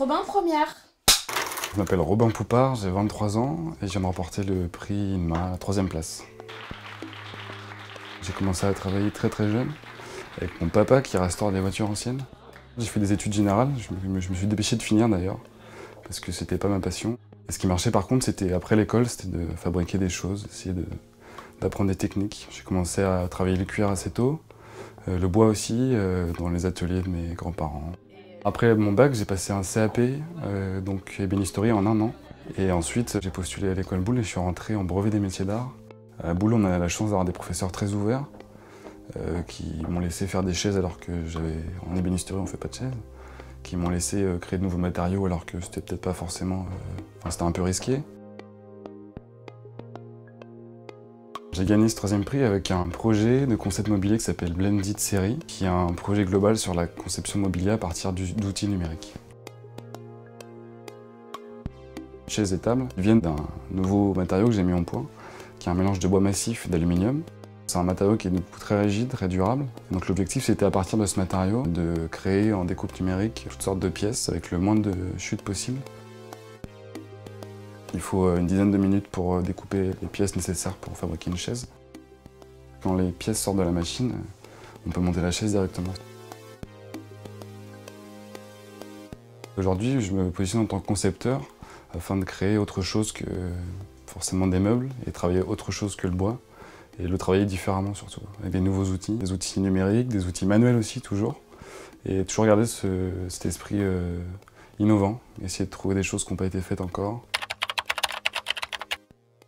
Robin première. Je m'appelle Robin Poupard, j'ai 23 ans et je viens de remporter le prix ma 3e place. J'ai commencé à travailler très jeune avec mon papa qui restaure des voitures anciennes. J'ai fait des études générales, je me suis dépêché de finir d'ailleurs, parce que c'était pas ma passion. Et ce qui marchait par contre, c'était après l'école, c'était de fabriquer des choses, essayer d'apprendre des techniques. J'ai commencé à travailler le cuir assez tôt, le bois aussi, dans les ateliers de mes grands-parents. Après mon bac, j'ai passé un CAP, donc ébénisterie en 1 an. Et ensuite, j'ai postulé à l'école Boulle et je suis rentré en brevet des métiers d'art. À Boulle, on a la chance d'avoir des professeurs très ouverts, qui m'ont laissé faire des chaises alors que en ébénisterie, on fait pas de chaises. Qui m'ont laissé créer de nouveaux matériaux alors que c'était peut-être pas forcément... c'était un peu risqué. J'ai gagné ce 3e prix avec un projet de concept mobilier qui s'appelle Blended Series, qui est un projet global sur la conception mobilier à partir d'outils numériques. Chaises et tables viennent d'un nouveau matériau que j'ai mis en point, qui est un mélange de bois massif et d'aluminium. C'est un matériau qui est du coup très rigide, très durable. Donc l'objectif c'était à partir de ce matériau de créer en découpe numérique toutes sortes de pièces avec le moins de chutes possible. Il faut une dizaine de minutes pour découper les pièces nécessaires pour fabriquer une chaise. Quand les pièces sortent de la machine, on peut monter la chaise directement. Aujourd'hui, je me positionne en tant que concepteur afin de créer autre chose que forcément des meubles et travailler autre chose que le bois. Et le travailler différemment surtout, avec des nouveaux outils, des outils numériques, des outils manuels aussi toujours. Et toujours garder cet esprit innovant, essayer de trouver des choses qui n'ont pas été faites encore.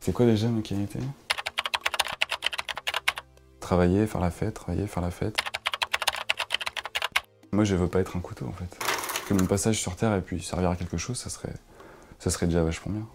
C'est quoi déjà mes qualités? Travailler, faire la fête, travailler, faire la fête. Moi je veux pas être un couteau en fait. Que mon passage sur Terre et puis servir à quelque chose, ça serait déjà vachement bien.